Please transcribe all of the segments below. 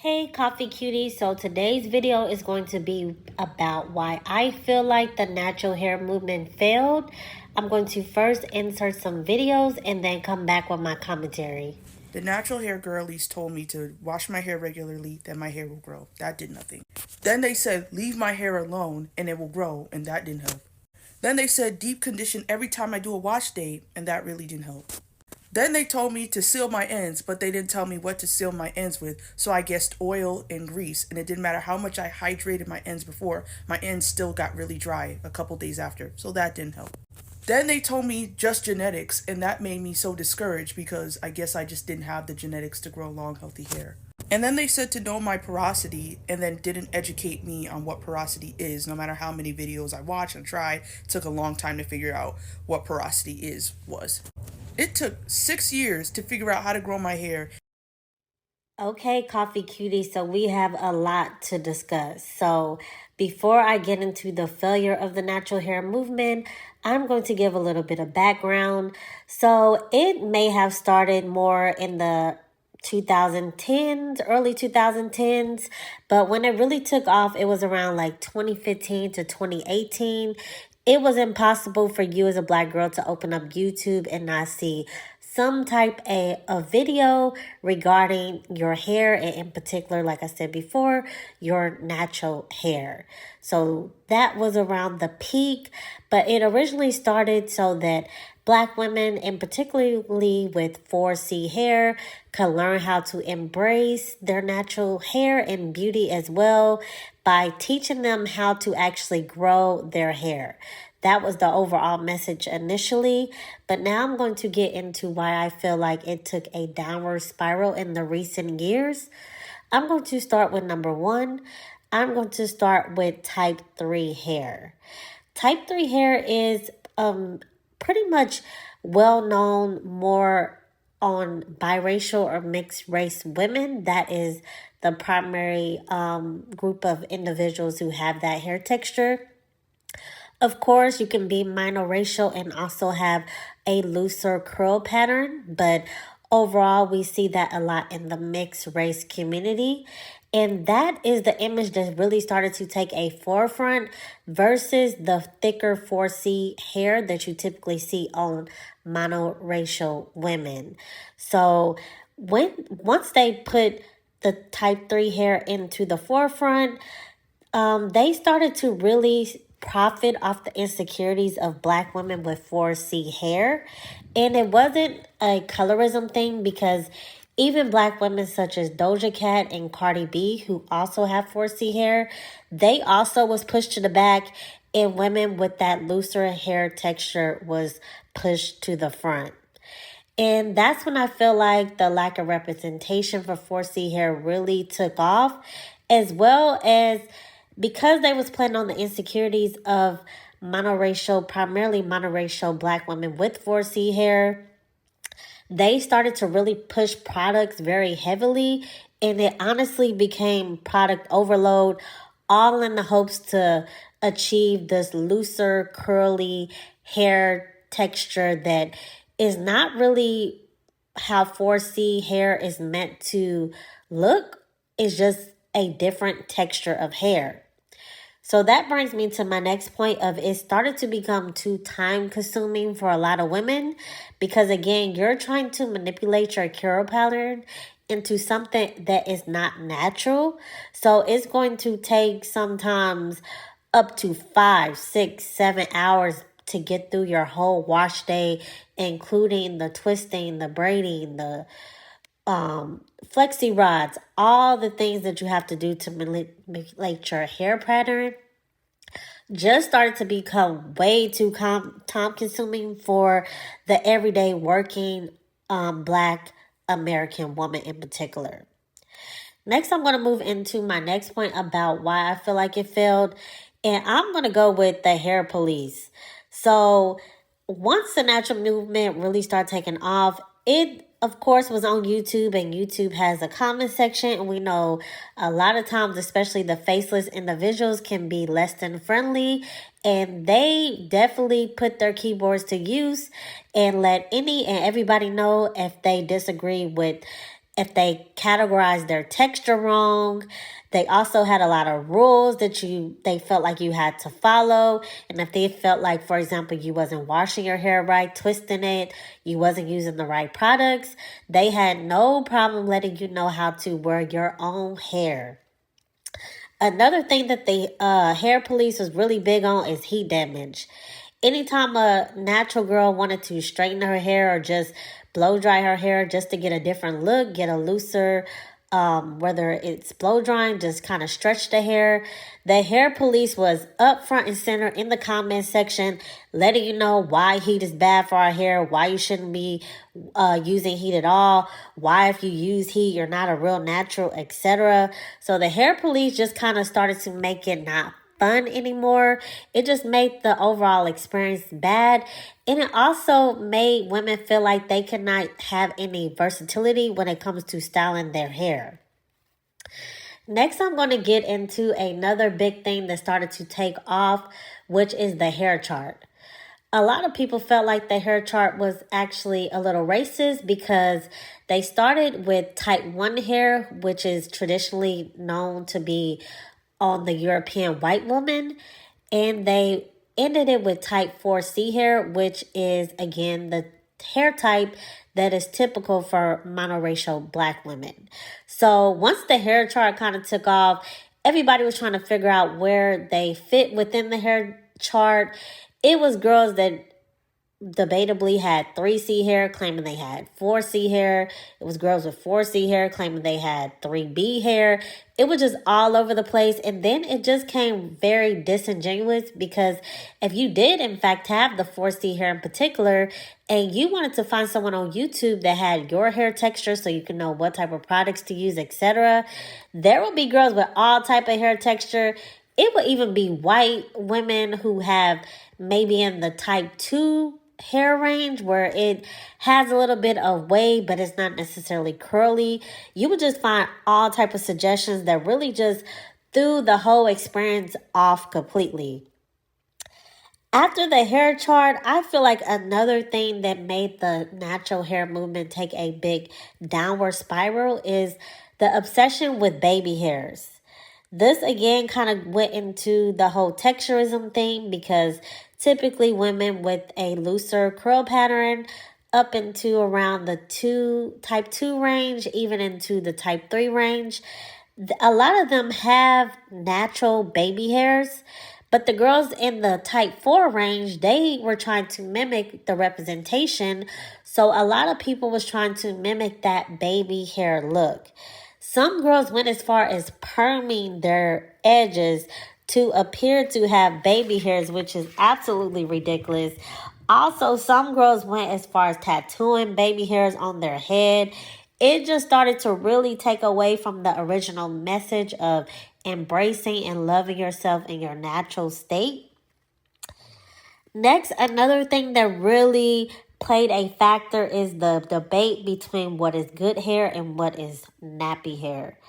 Hey coffee cuties, so today's video is going to be about why I feel like the natural hair movement failed. I'm going to first insert some videos and then come back with my commentary. The natural hair girlies told me to wash my hair regularly, then my hair will grow. That did nothing. Then they said, leave my hair alone and it will grow, and that didn't help. Then they said, deep condition every time I do a wash day, and that really didn't help. Then they told me to seal my ends, but they didn't tell me what to seal my ends with, so I guessed oil and grease, and it didn't matter how much I hydrated my ends before, my ends still got really dry a couple days after, so that didn't help. Then they told me just genetics, and that made me so discouraged because I guess I just didn't have the genetics to grow long, healthy hair. And then they said to know my porosity and then didn't educate me on what porosity is. No matter how many videos I watched and tried, it took a long time to figure out what porosity was. It took 6 years to figure out how to grow my hair. Okay, coffee cuties, so we have a lot to discuss. So before I get into the failure of the natural hair movement, I'm going to give a little bit of background. So it may have started more in the 2010s, early 2010s, but when it really took off, it was around like 2015 to 2018. It was impossible for you as a black girl to open up YouTube and not see some type of video regarding your hair, and in particular, like I said before, your natural hair. So that was around the peak, but it originally started so that black women, and particularly with 4C hair, could learn how to embrace their natural hair and beauty as well by teaching them how to actually grow their hair. That was the overall message initially, but now I'm going to get into why I feel like it took a downward spiral in the recent years. I'm going to start with number one. I'm going to start with type 3 hair. Type 3 hair is pretty much well known more on biracial or mixed race women. That is the primary group of individuals who have that hair texture. Of course, you can be monoracial and also have a looser curl pattern, but overall, we see that a lot in the mixed race community. And that is the image that really started to take a forefront versus the thicker 4C hair that you typically see on monoracial women. So once they put the type 3 hair into the forefront, they started to really profit off the insecurities of black women with 4C hair. And it wasn't a colorism thing because even black women such as Doja Cat and Cardi B, who also have 4C hair, they also was pushed to the back, and women with that looser hair texture was pushed to the front. And that's when I feel like the lack of representation for 4C hair really took off, as well as because they was playing on the insecurities of primarily monoracial black women with 4C hair. They started to really push products very heavily, and it honestly became product overload, all in the hopes to achieve this looser, curly hair texture that is not really how 4C hair is meant to look. It's just a different texture of hair. So that brings me to my next point of it started to become too time consuming for a lot of women because again, you're trying to manipulate your curl pattern into something that is not natural. So it's going to take sometimes up to 5, 6, 7 hours to get through your whole wash day, including the twisting, the braiding, the flexi rods, all the things that you have to do to manipulate your hair pattern just started to become way too time consuming for the everyday working black American woman in particular. Next, I'm going to move into my next point about why I feel like it failed. And I'm going to go with the hair police. So once the natural movement really started taking off, it of course was on YouTube, and YouTube has a comment section, and we know a lot of times, especially the faceless individuals, can be less than friendly, and they definitely put their keyboards to use and let any and everybody know if they disagree with if they categorized their texture wrong. They also had a lot of rules that they felt like you had to follow. And if they felt like, for example, you wasn't washing your hair right, twisting it, you wasn't using the right products, they had no problem letting you know how to wear your own hair. Another thing that the hair police was really big on is heat damage. Anytime a natural girl wanted to straighten her hair or just blow dry her hair just to get a different look, get a looser, whether it's blow drying, just kind of stretch the hair police was up front and center in the comment section, letting you know why heat is bad for our hair, why you shouldn't be using heat at all, why if you use heat, you're not a real natural, etc. So the hair police just kind of started to make it not fun anymore. It just made the overall experience bad. And it also made women feel like they could not have any versatility when it comes to styling their hair. Next, I'm going to get into another big thing that started to take off, which is the hair chart. A lot of people felt like the hair chart was actually a little racist because they started with type 1 hair, which is traditionally known to be on the European white woman, and they ended it with type 4C hair, which is again the hair type that is typical for monoracial black women. So once the hair chart kind of took off, everybody was trying to figure out where they fit within the hair chart. It was girls that debatably had 3C hair claiming they had 4C hair. It was girls with 4C hair claiming they had 3B hair. It was just all over the place. And then it just came very disingenuous because if you did in fact have the 4C hair in particular and you wanted to find someone on YouTube that had your hair texture so you can know what type of products to use, etc., there will be girls with all type of hair texture. It would even be white women who have maybe in the type 2 hair range where it has a little bit of wave but it's not necessarily curly. You would just find all type of suggestions that really just threw the whole experience off completely. After the hair chart, I feel like another thing that made the natural hair movement take a big downward spiral is the obsession with baby hairs. This again kind of went into the whole texturism thing because typically women with a looser curl pattern up into around the type 2 range, even into the type 3 range, a lot of them have natural baby hairs. But the girls in the type 4 range, they were trying to mimic the representation. So a lot of people was trying to mimic that baby hair look. Some girls went as far as perming their edges to appear to have baby hairs, which is absolutely ridiculous. Also, some girls went as far as tattooing baby hairs on their head. It just started to really take away from the original message of embracing and loving yourself in your natural state. Next, another thing that really played a factor is the debate between what is good hair and what is nappy hair.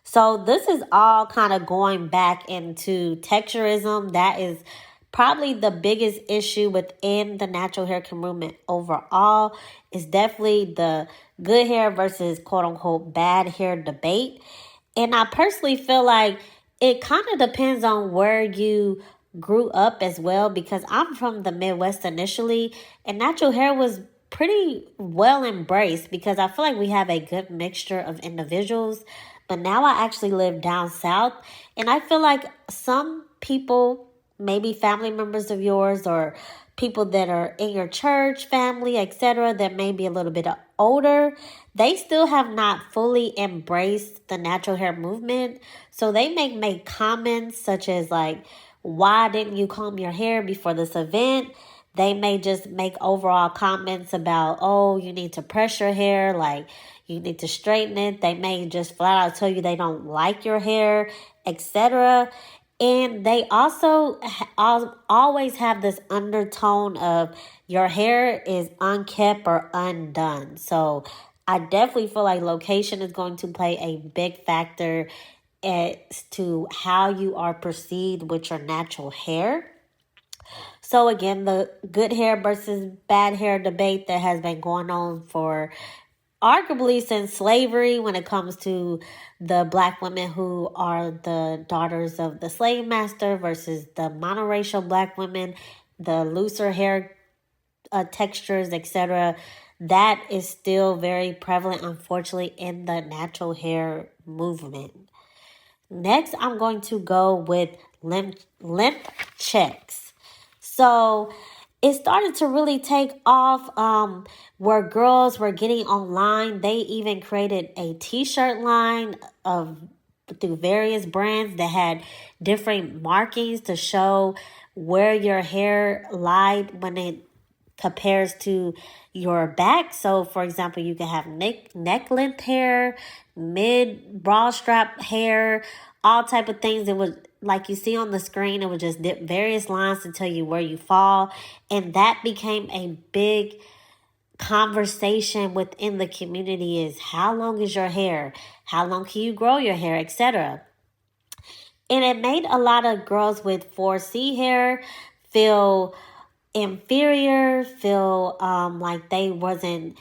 So this is all kind of going back into texturism. That is probably the biggest issue within the natural hair movement overall. Is definitely the good hair versus quote unquote bad hair debate. And I personally feel like it kind of depends on where you grew up as well, because I'm from the Midwest initially, and natural hair was pretty well embraced because I feel like we have a good mixture of individuals. But now I actually live down south, and I feel like some people, maybe family members of yours or people that are in your church, family, etc., that may be a little bit older, they still have not fully embraced the natural hair movement. So they may make comments such as like, why didn't you comb your hair before this event? They may just make overall comments about, oh, you need to press your hair, like you need to straighten it. They may just flat out tell you they don't like your hair, etc. And they also always have this undertone of your hair is unkept or undone. So I definitely feel like location is going to play a big factor as to how you are perceived with your natural hair. So again, the good hair versus bad hair debate that has been going on for arguably since slavery, when it comes to the black women who are the daughters of the slave master versus the monoracial black women, the looser hair textures, etc. That is still very prevalent, unfortunately, in the natural hair movement. Next, I'm going to go with length checks. So it started to really take off where girls were getting online. They even created a t-shirt line of through various brands that had different markings to show where your hair lied when it compares to your back. So for example, you can have neck length hair, mid bra strap hair, all type of things. It was like you see on the screen, it would just dip various lines to tell you where you fall. And that became a big conversation within the community, is how long is your hair? How long can you grow your hair, etc. And it made a lot of girls with 4C hair feel inferior, feel like they wasn't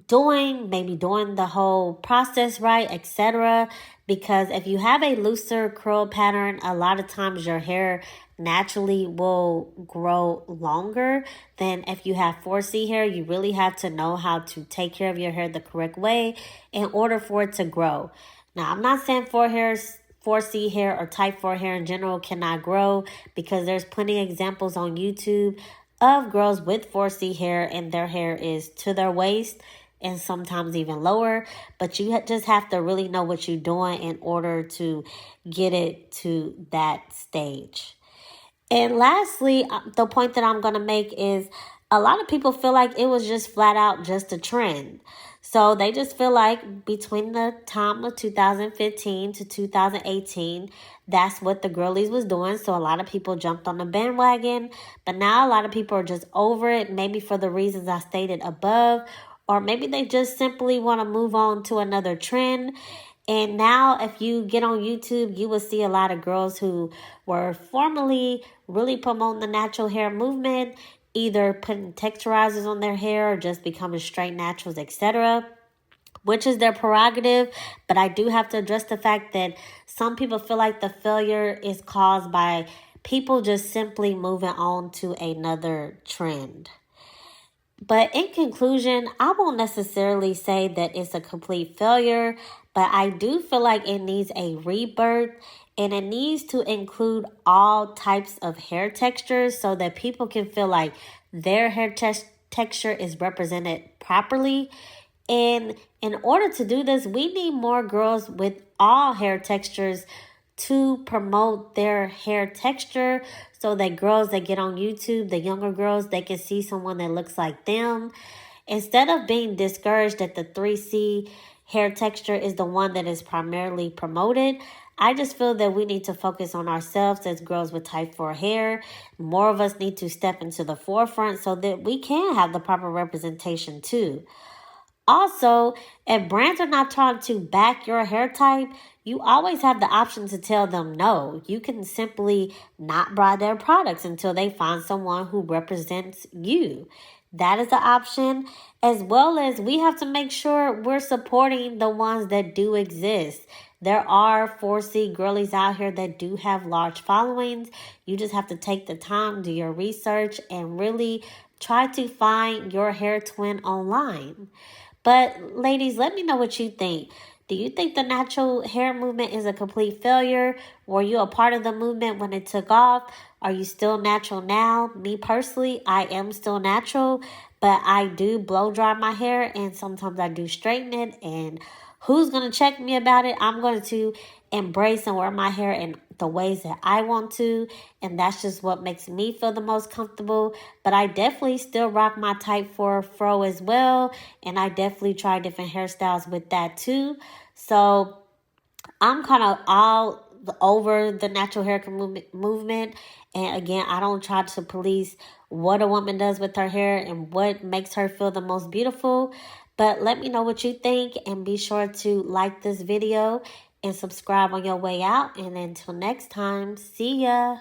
doing the whole process right, etc. Because if you have a looser curl pattern, a lot of times your hair naturally will grow longer than if you have 4C hair. You really have to know how to take care of your hair the correct way in order for it to grow. Now, I'm not saying 4C hair or type 4 hair in general cannot grow, because there's plenty of examples on YouTube of girls with 4C hair and their hair is to their waist and sometimes even lower. But you just have to really know what you're doing in order to get it to that stage. And lastly, the point that I'm going to make is a lot of people feel like it was just flat out just a trend. So they just feel like between the time of 2015 to 2018, that's what the girlies was doing. So a lot of people jumped on the bandwagon. But now a lot of people are just over it, maybe for the reasons I stated above. Or maybe they just simply want to move on to another trend. And now if you get on YouTube, you will see a lot of girls who were formerly really promoting the natural hair movement, either putting texturizers on their hair or just becoming straight naturals, etc., which is their prerogative. But I do have to address the fact that some people feel like the failure is caused by people just simply moving on to another trend. But in conclusion, I won't necessarily say that it's a complete failure, but I do feel like it needs a rebirth, and it needs to include all types of hair textures so that people can feel like their hair texture is represented properly. And in order to do this, we need more girls with all hair textures to promote their hair texture, so that girls that get on YouTube, the younger girls, they can see someone that looks like them. Instead of being discouraged that the 3C hair texture is the one that is primarily promoted, I just feel that we need to focus on ourselves as girls with type 4 hair. More of us need to step into the forefront so that we can have the proper representation too. Also, if brands are not trying to back your hair type, you always have the option to tell them no. You can simply not buy their products until they find someone who represents you. That is the option, as well as we have to make sure we're supporting the ones that do exist. There are 4C girlies out here that do have large followings. You just have to take the time, do your research, and really try to find your hair twin online. But ladies, let me know what you think. Do you think the natural hair movement is a complete failure? Were you a part of the movement when it took off? Are you still natural now? Me personally, I am still natural, but I do blow dry my hair and sometimes I do straighten it. And who's going to check me about it? I'm going to embrace and wear my hair in the ways that I want to, and that's just what makes me feel the most comfortable. But I definitely still rock my type 4 fro as well, and I definitely try different hairstyles with that too. So I'm kind of all over the natural hair movement. And again, I don't try to police what a woman does with her hair and what makes her feel the most beautiful. But let me know what you think, and be sure to like this video and subscribe on your way out. And until next time, see ya.